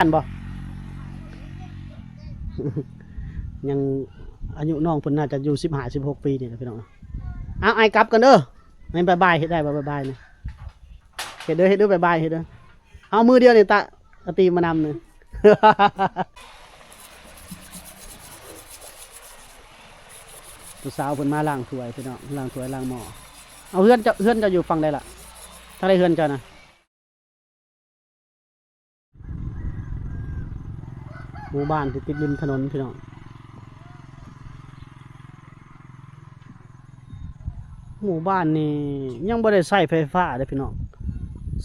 านบ่ ยังอายุน้องเพิ่นน่าจะอยู่15-16 ปีนี่แหละพี่น้องเอาไอ้กลับกันเด้อให้บายๆเฮ็ดได้บ่บายๆนี่เฮ็ดเด้อบายๆเฮ็ดเด้อเอามือเดียวนี่ตะตีมานำนี่ ผู้สาวเพิ่นมาล้างถ้วยพี่น้องล้างถ้วยล้างหม้อเอาเฮือนจะอยู่ฝั่งใดล่ะถ้าได้เฮือนเจ้านะหมู่บ้านที่ติดริมถนนพี่น้องหมู่บ้านนี่ยังบ่ได้ใช้ไฟฟ้าเด้อพี่น้อง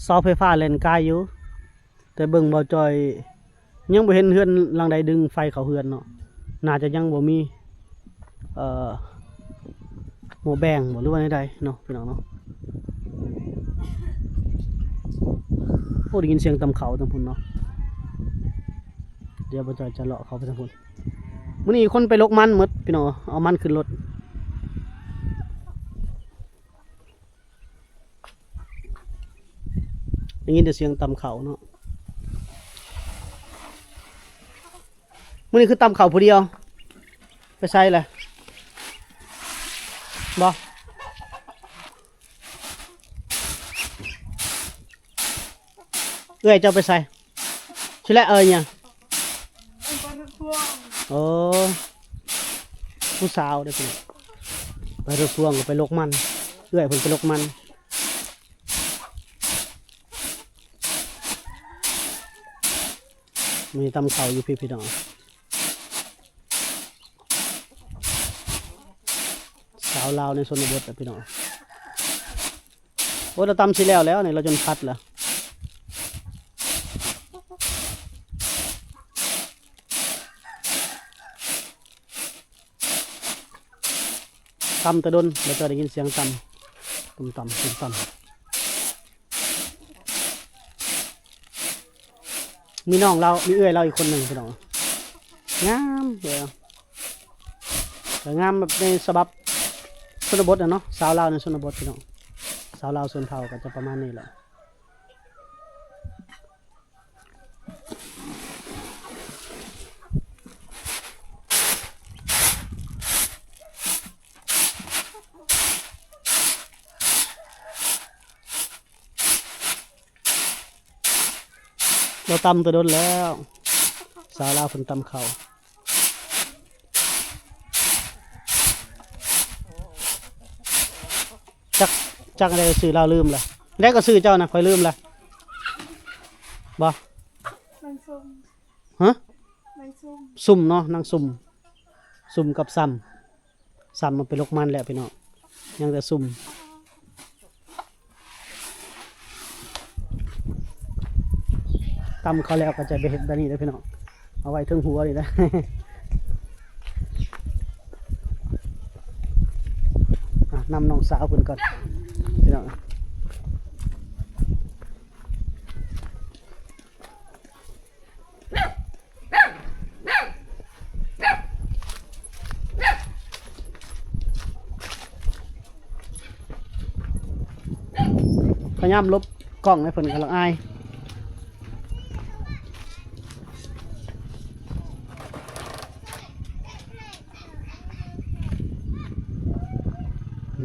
เสาไฟฟ้าเล่นกายอยู่แต่เบิ่งบ่จอยยังบ่เห็นเฮือนหลังใดดึงไฟเข้าเฮือนเนาะน่าจะยังบ่มีหม้อแบงบ่หรือว่าใดๆเนาะพี่น้องเนาะโอ้ได้ยินเสียงตำเขาตำพุ่นเนาะเดี๋ยวบ่จอยจะเลาะเขาไปตำพุ่นมื้อนี้คนไปลกมันหมดพี่น้องเอามันขึ้นรถได้ยินแต่เสียงตำเขาเนาะมื้อนี้คือตำเขาผู้เดียวไปใส่แหละบ่เอ้ยเจ้าไปใส่ชิแลเนี่ยโอ้ผู้สาวเด้อพี่ไปรถพ่วงไปลกมันเอ้ยเพิ่นไปลกมันมีตำเขาอยู่พี่น้องสาวลาวในชนบทพี่น้องโอ้เราตำสิแล้วเนี่ยเราจนพัดแล้วตำตะดนเราจะได้ยินเสียงตำมีน้องเรามีเอื้อยเราอีกคนหนึ่งพี่น้องงามเดี๋ยวแต่งามแบบในฉบับชนบทเนาะสาวลาวในชนบทพี่น้องสาวลาวชนเผ่าก็จะประมาณนี้แหละเราตำตัวโดนแล้วสาวลาวฝนตำเขาจักอะไรสื่อเราลืมละแล้วก็สื่อเจ้านะคอยลืมละบ่ฮะซุ่มเนาะนางซุ่มกับซ้ำมันเป็นลกมันแหละพี่น้องยังแต่ซุ่มตำเขาแล้วก็จะไปเห็ดแบบนี้เลยพี่น้องเอาไว้ถึงหัวเลยนะ นำน้องสาวคนก่อนพี่น้องพยายามลบกล้องให้เพิ่นกำลังอาย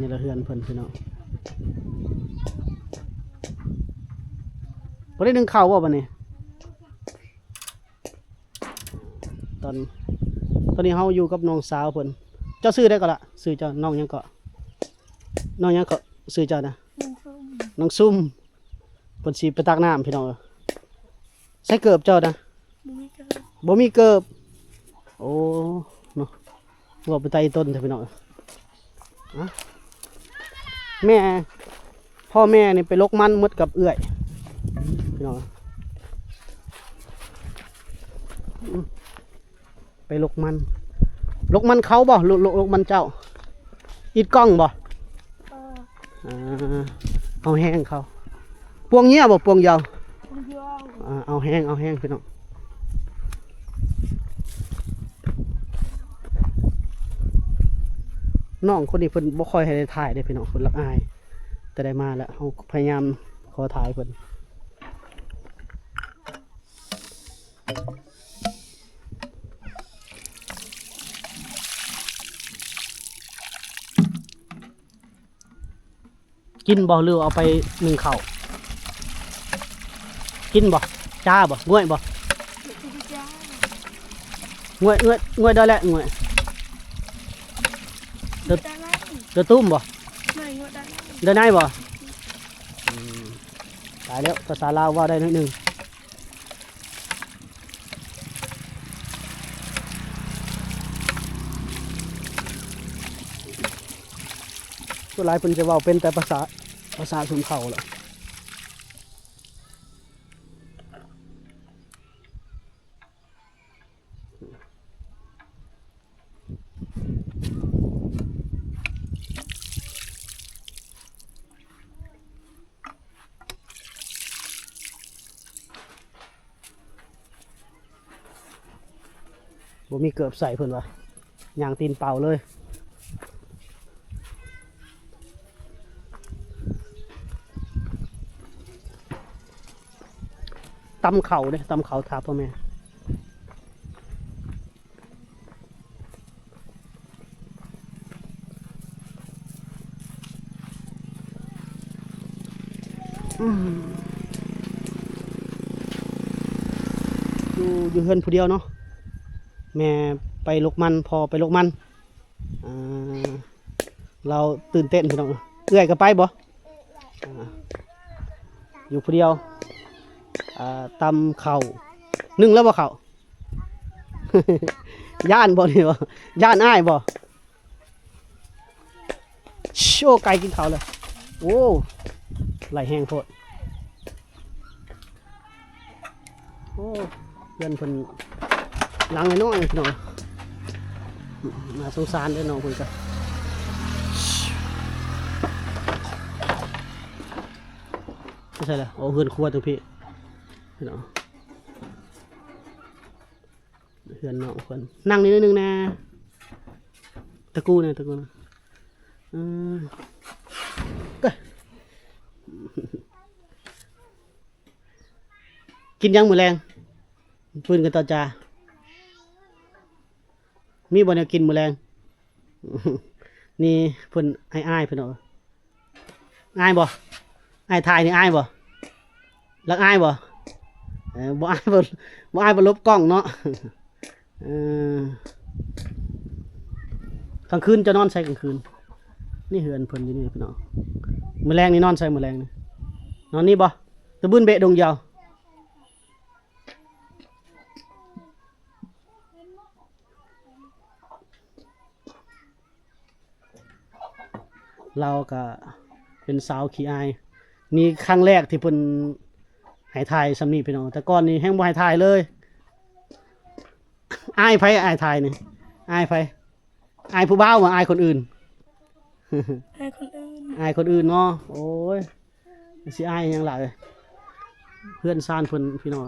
นี่ละเฮือนเพิ่นพี่น้องบ่ได้นึ่งข้าวบ่บัดนี้ตอนนี้เฮาอยู่กับน้องสาวเพิ่นเจ้าซื้อได้ก็ละซื้อเจ้าน้องยังก็ซื้อเจ้านะน้องซุ่มเพิ่นสิไปตักน้ำพี่น้องใส่เกิบเจ้านะบ่มีเกิบโอ้เนาะว่าไปไต่ต้นเถอะพี่น้องแม่พ่อแม่นี่ไปลกมันมดกับเอื้อยพี่น้องไปลกมันเขาบ่ลกมันเจ้าอิดกล้องบ่เอาแห้งเขาพวงเงี้ยบ่พวงยาวเอาแห้งพี่น้องน้องคนนี้เพิ่นบ่ค่อยให้ได้ถ่ายได้พี่น้องเพิ่นรักอายแต่ได้มาแล้วเขาพยายามขอถ่ายเพิ่น กินบ่หรือเอาไปหนึ่งเข่าวกินบ่จ้าบ่ง่วยบ่ง่วยได้แล้วง่วยเดือตุ้มบ่เดือไหนบ่ตายแล้วภาษาลาวว่าได้นิดนึงตัวหลายเพิ่นจะเว้าเป็นแต่ภาษาชุมเขาแหละบ่มีเกือบใส่เพิ่นว่ะย่างตีนเปล่าเลยตำเข่าเด้ตำเข่าทาพ่อแม่อยู่เฮือนผู้เดียวเนาะแม่ไปลกมันพอไปลกมันเราตื่นเต้นพี่น้องเอื้อยก็ไปบ่อยู่ผู้เดียวตำเข่านึ่งแล้วบ่เข่า ย่านบ่นี่บ่ย่านอ้ายบ่โชไก่กินข้าวเลยโอ้ไหลแห้งโพดโอ้เพื่อนเพิ่นหลังน้อยพี่น้องน่าสงสารเด้อน้องเพิ่นก็ไม่ใช่เลยโอ้เพื่อนครัวตรงพี่พี่น้องเพื่อนน้องเพิ่นนั่งนิดนึงนะตะกูนะกินยังมื้อแรงปืนกันต่อจ้ามีบ่เนี่ยกินมื้อแรงนี่เพิ่นอ้ายเพิ่นเอาอ้ายบ่อ้ายถ่ายนี่อ้ายบ่รักอ้ายบ่บ่อ้ายบ่ลบกล้องเนาะกลางคืนจะนอนใส่กลางคืนนี่เฮือนเพิ่นอยู่นี่พี่น้องมื้อแรงนี่นอนใส่มื้อแรงนี่นอนนี่บ่ตะบึ้นเบะดงยาวเราก็เป็นสาวขี้อายนี่ครั้งแรกที่เพิ่นให้ถ่ายสำนีพี่น้องแต่ก่อนนี่แฮงบ่ให้ถ่ายเลยอายไผอายถ่ายนี่อายไผอายผู้บ่าวบ่อายคนอื่นอายคนอื่นเนาะโอ้ยสิอายหยังล่ะเพื่อนซ่านเพิ่นพี่น้อง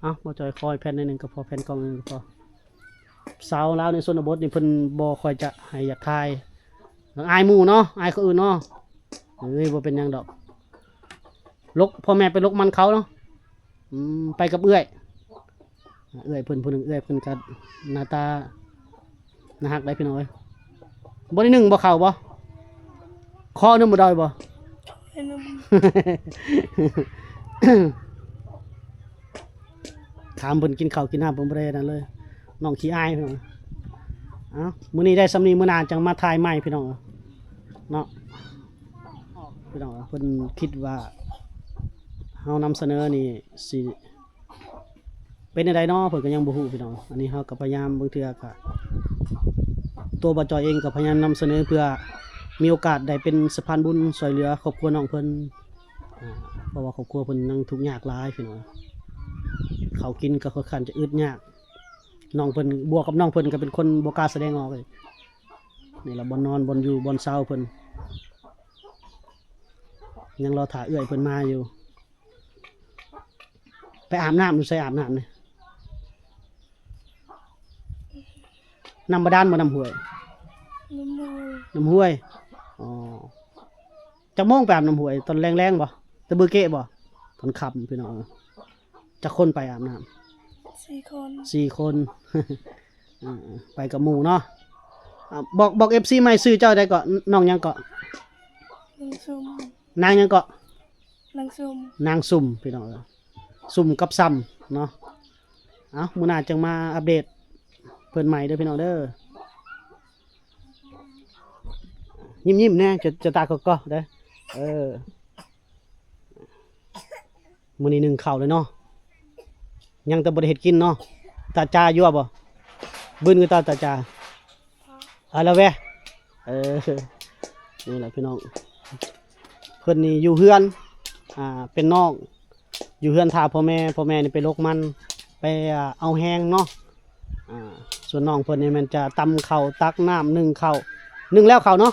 เอ้าบ่จอยคอยแผ่นนิดนึงก็พอแผ่นกล้องนึงก็พอสาวลาวในชนบทนี่เพิ่นบ่ค่อยจะให้อยากถ่ายอายหมู่เนาะอายคนอื่นเนาะเฮ้ยบ่เป็นหยังดอกลกพ่อแม่ไปลกมันเขาเนาะไปกับเอื้อยเพิ่นผู้หนึงเอื้อยเพิ่นก็หน้าตาน่าฮักได้พี่น้อยบ่ได้นึ่งบ่เข้าบ่คอนึงบ่ได้บ่ ถามเพิ่นกินข้าวกินน้ำเพิ่นบ่ได้นั่นเลยน้องขี้อายพี่น้องเอ้ามื้อนี้ได้สำนีมื้อหน้าจังมาถ่ายใหม่พี่น้องเนาะพี่น้องเพิ่นคิดว่าเฮานำเสนอนี่สิเป็นจังไดเนาะเพิ่นก็ยังบ่ฮู้พี่น้องอันนี้เฮาก็พยายามบางเทื่อก็ตัวบ่จอยเองก็พยายามนำเสนอเพื่อมีโอกาสได้เป็นสะพานบุญช่วยเหลือครอบครัวน้องเพิ่นเพราะว่าครอบครัวเพิ่นนั่งทุกข์ยากหลายพี่น้องเขากินก็ค่อนข้างจะอึดยากน้องเพิ่นบวกกับน้องเพิ่นก็เป็นคนบ่กล้าแสดงออกเลยนี่ล่ะบ่นอนบ่อยู่บ่เช้าเพิ่นยังรอถ่าเอื้อยเพิ่นมาอยู่ไปอาบน้ำอยู่ใส่อาบน้ำนี่น้ำบาดาลบ่น้ำห้วยน้ำห้วยอ๋อจักโมงไปอาบน้ำห้วยตอนแรงๆบ่ตะบือเกะบ่ตอนค่ำพี่น้องจะคนไปอาบน้ 4 คน 4 คน ไปกับหมู่เนาะบอก FC ใหม่ซื้อเจ้าได้เก็น้องหยังเก็ นางซุ่ม นางหยังเก็ นางซุ่ม นางสุ่มพี่น้องสุ่มกับซ้ำเนาะเอามื้อหน้าจังมาอัปเดตเพิ่นใหม่เด้อพี่น้องเด้อยิ้มๆแน่จะตาก็เด้อมื้อนี้นึ่งข้าวเลยเนาะยังแต่บ่ได้เฮ็ดกินเนาะตาจาอยู่บ่บื้นคือตาจาแล้วแวนี่แหละพี่น้องเพิ่นนี่อยู่เฮือนเป็นน้องอยู่เฮือนท่าพ่อแม่นี่ไปลกมันไปเอาแห้งเนาะส่วนน้องเพิ่นนี่มันจะตำข้าวตักน้ำนึ่งข้าวนึ่งแล้วข้าวเนาะ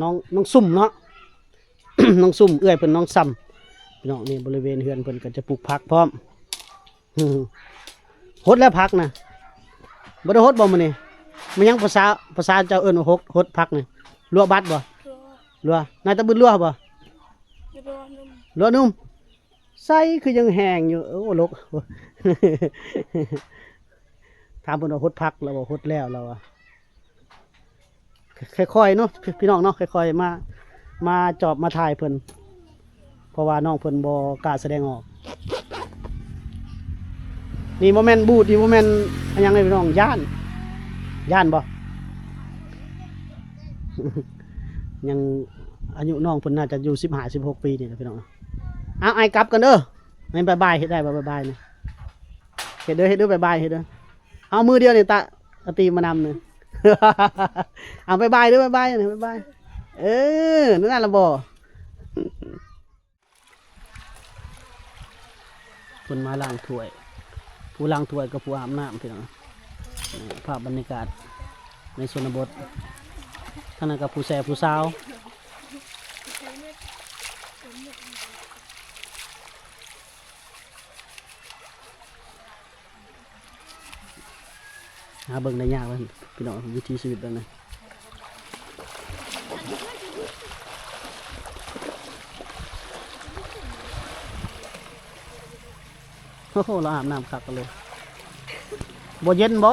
น้องซุ่มเนาะ น้องซุ่มเอื้อยเพิ่นน้องซ้ำพี่น้องนี่บริเวณเฮือนเพิ่นก็จะปลูกผักพร้อม หดแล้วผักนะบ่ได้หดบ่มื้อนี้มันยังภาษาเจ้าเอิ้นว่าหดผักนี่ลัวบัดบ่ รัว นายตะบึนลัวบ่ รัวนุ่ม ลัวนุ่มใส่คือยังแห้งอยู่โอ้ลก ถามเพิ่นว่าหดผักแล้วบ่หดแล้วเราอะค่อยๆเนาะพี่น้องเนาะค่อยๆมาจอบมาถ่ายเพิ่นเพราะว่าน้องเพิ่นบ่กล้าแสดงออกนี่โมเมนต์บูดนี่โมเมนต์ยังไงพี่น้องย่านบ่ ยังอายุน้องเพิ่นน่าจะอยู่15-16 ปีนี่นะพี่น้องเอาไอ้กลับกันเด้อให้บายๆเฮ็ดได้บ่บายๆนี่เฮ็ดเด้อบายๆเฮ็ดเด้อเอามือเดียวนี่ตะตีมานำนี่ เอาบายๆเด้อบายๆนี่บายๆนั่นล่ะบ่เพิ่นมาล้างถ้วยผู้ล้างถ้วยกับผู้อาบน้ำพี่น้องภาพบรรยากาศในชนบทท่านนั้นกับผู้แซ่ผู้สาวหาเบิ่งได้ยากเลยพี่น้องวิถีชีวิตแบบนี้โอ้โหเราอาบน้ำคักกันเลยบ่เย็นบ่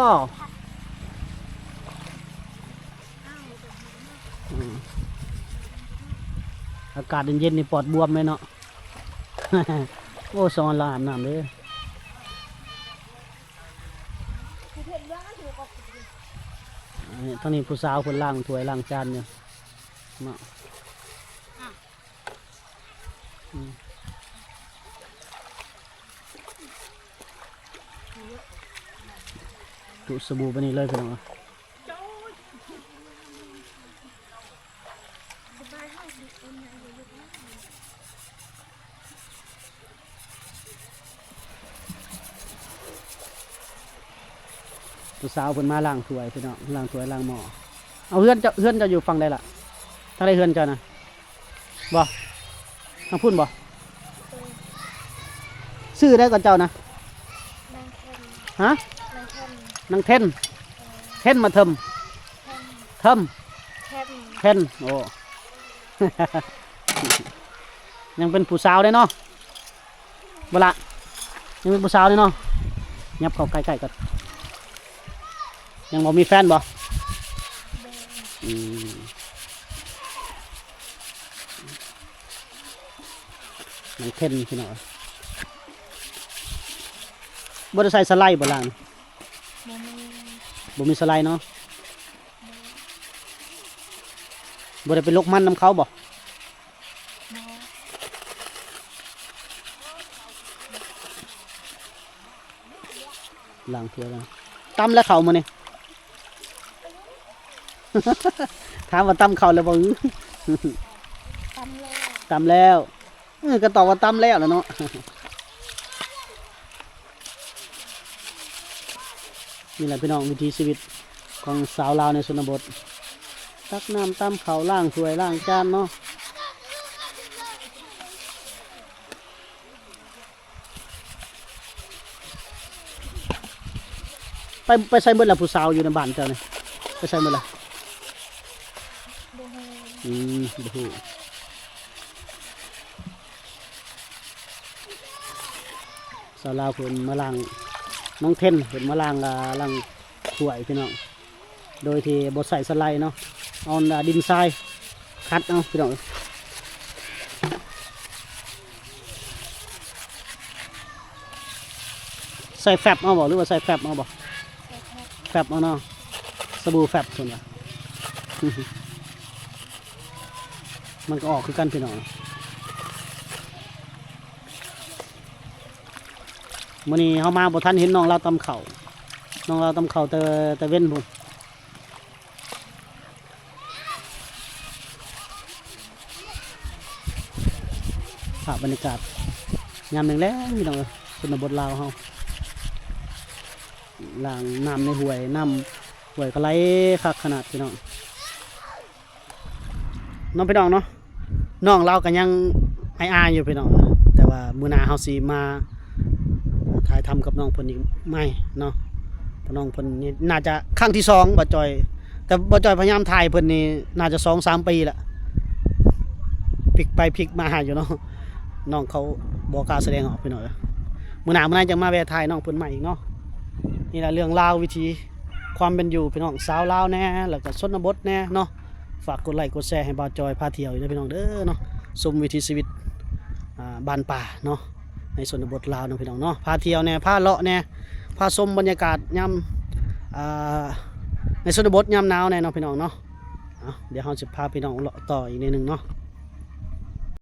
อากาศเย็นๆนี่ปอดบวมเลยเนาะ โอ้สอนเราอาบน้ำเลยตอนนี้ผู้สาวคนล่างถ้วยล่างจานเนี่ยเนาะดูสบู่ไปนี่เลยพี่น้องผู้สาวเพิ่นมาล้างถ้วยพี่น้องล้างถ้วยล้างหม้อเอาเฮือนจะอยู่ฝั่งใดล่ะทางใดเฮือนเจ้านะบ่ทางพุ่นบ่ซื้อได้ก่อนเจ้านะ นางเทน ฮะ นางเทน นางเทนมาเทิม เทน เทนโอ้ ยังเป็นผู้สาวได้เนาะบ่ละยังเป็นผู้สาวได้เนาะยับเข้าใกล้ๆกันยังบ่มีแฟนบ่นางเทนพี่น้องบ่ได้ใส่สไลด์บ่ล่ะ บ่มี บ่มีสไลด์เนาะบ่ได้ไปลกมันนำเขาบ่ บ่ ล้างถ้วยแล้วตำแล้วเข้ามานี่ ถามว่าตำเข้าแล้วบ่ ตำแล้ว ตำแล้วก็ตอบว่าตำแล้วล่ะเนาะ นี่แหละพี่น้องวิถีชีวิตของสาวลาวในชนบทตักน้ำตำข้าวล้างถ้วยล้างจานเนาะไปใส่เบิดละผู้สาวอยู่ในบ้านเจ้านี่ไปใส่เบิดละ บ่ฮู้ บ่ฮู้สาวลาวเพิ่นมาล้าง น้องเทนเห็นมาล้างถ้วยพี่น้องโดยที่บ่ใส่สไลด์เนาะเอาดินทรายคัดเอาพี่น้องใส่แฟบเอาบ่หรือว่าใส่แฟบเอาบ่ ใส่แพ็ค แฟบเอาเนาะสบู่แฟบส่วนละ มันก็ออกคือกันพี่น้องมื้อนี้เฮามาบ่ทันเห็นน้องเราตำข้าวน้องเราตำข้าวแต่เว้นพุ่นภาพบรรยากาศยามแลงๆพี่น้องเอ้ยชนบทลาวเฮาล้างน้ำในห้วยน้ำห้วยก็ไหลคักขนาดพี่น้องน้องพี่น้องเนาะน้องเราก็ยังอายๆอยู่พี่น้องแต่ว่ามื้อหน้าเฮาสิมาถ่ายทำกับน้องเพิ่นอีกไม่เนาะเพราะน้องเพิ่นนี่น่าจะครั้งที่สองบ่จอย แต่บ่จอยพยายามถ่ายเพิ่นนี่น่าจะ 2-3 ปีละพลิกไปพลิกมาอยู่เนาะน้องเขาบ่กล้าแสดงออกพี่น้องมื้อหน้าจะมาแวะถ่ายน้องเพิ่นใหม่อีกเนาะนี่แหละเรื่องราววิธีความเป็นอยู่พี่น้องสาวลาวแน่แล้วก็ชนบทแน่เนาะฝากกดไลค์กดแชร์ให้บ่าวจอยพาเที่ยวอยู่เด้อพี่น้องเด้อเนาะชมวิถีชีวิตบ้านป่าเนาะในชนบทลาวเนาะพี่น้องเนาะพาเที่ยวแน่พาเลาะแน่พาชมบรรยากาศยามในชนบทยามหนาวแน่เนาะพี่น้องเนาะเดี๋ยวเราจะพาพี่น้องเลาะต่ออีกนิดนึงเนาะ